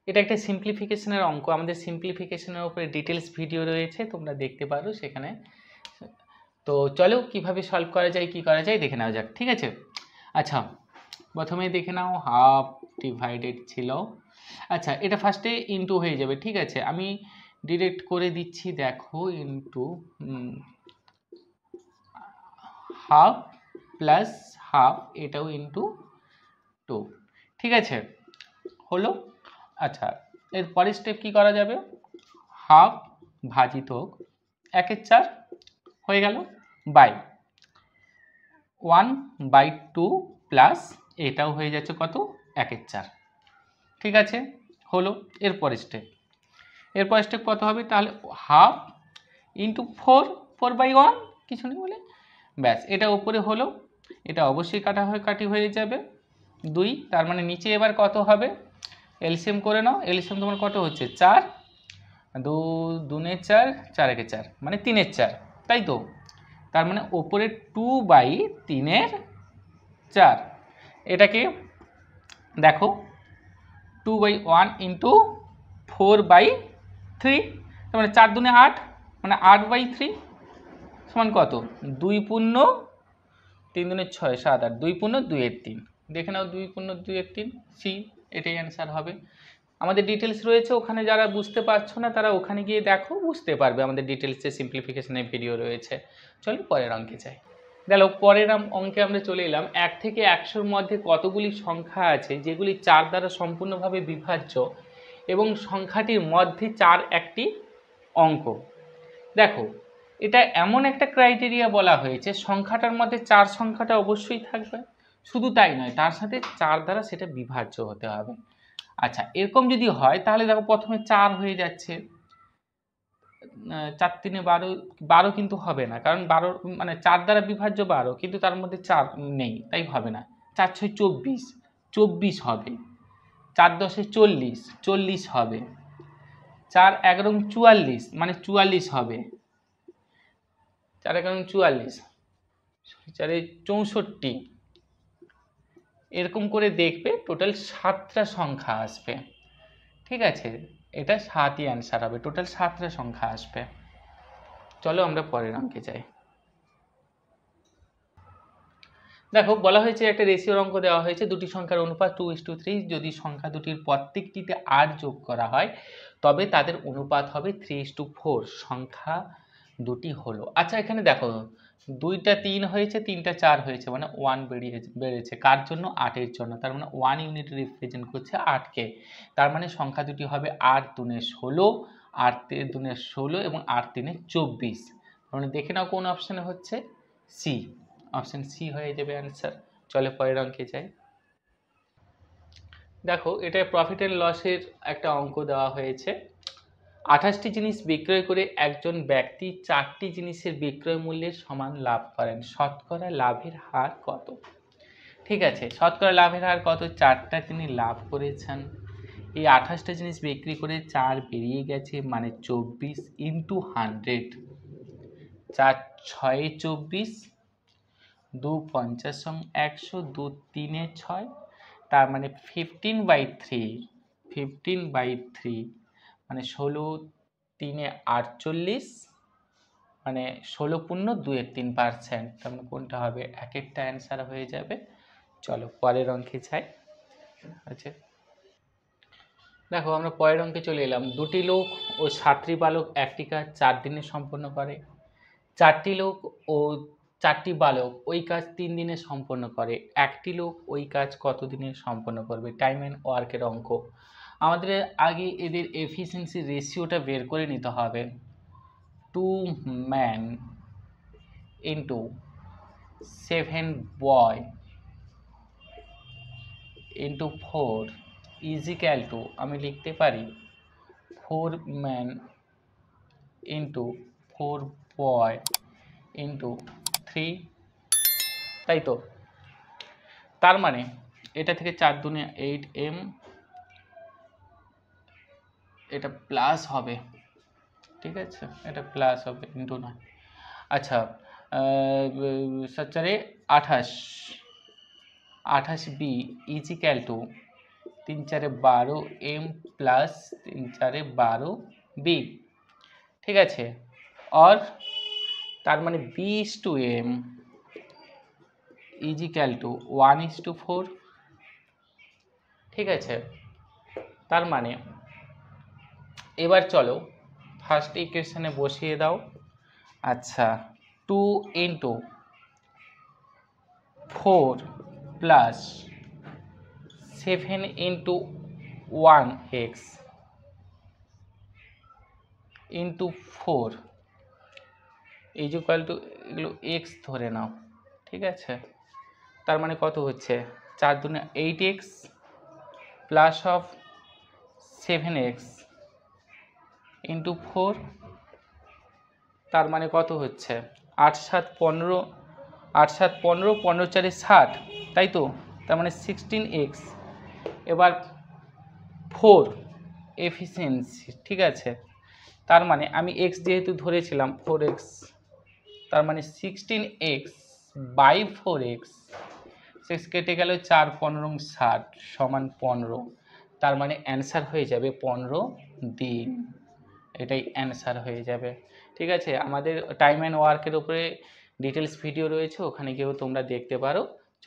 এটা একটা সিম্পলিফিকেশনের অঙ্ক, আমাদের সিম্পলিফিকেশনের উপরে ডিটেলস ভিডিও রয়েছে, তোমরা দেখতে পারো সেখানে। তো চলো কিভাবে সলভ করা যায় কি করা যায় দেখে নেওয়া যাক, ঠিক আছে। আচ্ছা প্রথমে দেখে নাও, হাফ ডিভাইডেড ছিল। আচ্ছা এটা ফার্স্টে ইনটু হয়ে যাবে, ঠিক আছে, আমি ডিরেক্ট করে দিচ্ছি, দেখো ইনটু হাফ প্লাস হাফ, এটাও ইনটু 2, ঠিক আছে, হলো। আচ্ছা এর পরের স্টেপ কি করা যাবে, হাফ ভাজিত 1/4 হয়ে গেল বাই 1/2 প্লাস এটাও হয়ে যাচ্ছে কত 1/4, ঠিক আছে, হলো। এরপরের স্টেপ কত হবে, তাহলে হাফ ইন্টু 4/1 কিছু নেই বলে, ব্যাস এটা উপরে হলো, এটা অবশ্যই কাটি হয়ে যাবে 2, তার মানে নিচে এবার কত হবে, এলসিএম করে নাও, এলসিএম তোমার কত হচ্ছে 4, 2 2 4, 4 1 4 মানে 3/4, তাই তো, তার মানে ওপরে 2/3/4, এটাকে দেখো 2/1 ইন্টু 4/3, তার মানে 4 2 8, মানে 8/3 সমান কত, 2 পূর্ণ 3 2 6 7 8, 2 পূর্ণ 2 এর 3, দেখে নাও 2 পূর্ণ 2 এর 3, সি, এটাই অ্যান্সার হবে। আমাদের ডিটেলস রয়েছে ওখানে, যারা বুঝতে পারছো না তারা ওখানে গিয়ে দেখো, বুঝতে পারবে, আমাদের ডিটেলসে সিম্পলিফিকেশনের ভিডিও রয়েছে। চলো পরের অঙ্কে যাই। দেখো পরের অঙ্কে আমরা চলে এলাম, 1 থেকে 100-র মধ্যে কতগুলি সংখ্যা আছে যেগুলি 4 দ্বারা সম্পূর্ণভাবে বিভাজ্য এবং সংখ্যাটির মধ্যে 4 একটি অঙ্ক। দেখো এটা এমন একটা ক্রাইটেরিয়া বলা হয়েছে, সংখ্যাটার মধ্যে 4 সংখ্যাটা অবশ্যই থাকবে, শুধু তাই নয় তার সাথে 4 দ্বারা সেটা বিভাজ্য হতে হবে। আচ্ছা এরকম যদি হয় তাহলে দেখো প্রথমে 4 হয়ে যাচ্ছে, 4 3 12, 12 কিন্তু হবে না, কারণ 12 মানে 4 দ্বারা বিভাজ্য 12 কিন্তু তার মধ্যে 4 নেই, তাই হবে না। 4 6 24, 24 হবে। 4 10 40, 40 হবে। 4 11 44 মানে 44 হবে। 4 11 44, 4 64, এরকম করে দেখবে টোটাল 7টা সংখ্যা আসবে, ঠিক আছে, এটা 7ই অ্যান্সার হবে, টোটাল 7টা সংখ্যা আসবে। চলো আমরা পরের অঙ্কে যাই। দেখো বলা হয়েছে একটা রেশিওর অঙ্ক দেওয়া হয়েছে, দুটি সংখ্যার অনুপাত 2:3, যদি সংখ্যা দুটির প্রত্যেকটিতে 8 যোগ করা হয় তবে তাদের অনুপাত হবে 3:4, সংখ্যা দুটি হলো। আচ্ছা এখানে দেখো 2টা 3 হয়েছে, 3টা 4 হয়েছে, মানে 1 বেড়েছে, কার জন্য, 8-এর জন্য, তার মানে 1 ইউনিট রিপ্রেজেন্ট করছে 8কে, তার মানে সংখ্যা দুটি হবে 8 2 16, 8 2 16 এবং 8 3 24, মানে দেখে নাও কোন অপশানে হচ্ছে, সি, অপশন সি হয়ে যাবে অ্যান্সার। চলে পরের অঙ্কে যাই। দেখো এটা প্রফিট অ্যান্ড লসের একটা অঙ্ক দেওয়া হয়েছে, 28টি জিনিস বিক্রয় করে একজন ব্যক্তি 4টি জিনিসের বিক্রয় মূল্যের সমান লাভ করেন, শতকরা লাভের হার কত, ঠিক আছে, শতকরা লাভের হার কত, 4টা তিনি লাভ করেছেন, এই 28টা জিনিস বিক্রি করে 4 বেরিয়ে গেছে, মানে 24 ইন্টু 100, 4 6 24, 2 50 100, 2 3 6, তার মানে 15/3 মানে 16 3 48, মানে 16 পূর্ণ 2/3%, তার মানে কোনটা হবে, এক একটা অ্যান্সার হয়ে যাবে। চলো পরের অঙ্কে যাই। আচ্ছা দেখো আমরা পরের অঙ্কে চলে এলাম, 2টি লোক ও 7টি বালক একটি কাজ 4 দিনে সম্পন্ন করে, 4টি লোক ও 4টি বালক ওই কাজ 3 দিনে সম্পন্ন করে, একটি লোক ওই কাজ কত দিনে সম্পন্ন করবে, টাইম অ্যান্ড ওয়ার্কের অঙ্ক। আমাদের আগে এদের এফিসিয়েন্সি রেশিওটা বের করে নিতে হবে, 2 ম্যান ইন্টু 7 বয় ইন্টু 4 ইজিক্যাল টু, আমি লিখতে পারি 4 ম্যান ইন্টু 4 বয় ইন্টু 3, তাই তো, তার মানে এটা থেকে 4 2 8 m, এটা প্লাস হবে, ঠিক আছে, এটা প্লাস হবে ইন্টু নয়। আচ্ছা 7 4 28 B is equal to 3 4 12 m plus 3 4 12 b, ঠিক আছে। और তার মানে b is to m is equal to 1:4, ঠিক আছে। তার মানে এবার চলো ফার্স্ট ইকুয়েশনে বসিয়ে দাও। আচ্ছা 2 into 4 plus 7 into 1x into 4 is equal to এগুলো x ধরে নাও, ঠিক আছে। তার মানে কত হচ্ছে 4 দুনে 8x plus of 7x into 4, তার মানে কত হচ্ছে 8 7 15, 8 7 15, 15 4 60, তাই তো। তার মানে 16x। এবার 4 এফিসিয়েন্সি, ঠিক আছে। তার মানে আমি x যেহেতু ধরেছিলাম 4x, তার মানে 16x বাই 4x, 6 কেটে গেল 4 15 60 সমান 15, তার মানে অ্যান্সার হয়ে যাবে 15 দিন। এটাই অ্যান্সার হয়ে যাবে, ঠিক আছে। আমাদের টাইম অ্যান্ড ওয়ার্কের উপরে ডিটেলস ভিডিও রয়েছে, ওখানে গিয়েও তোমরা দেখতে পারো।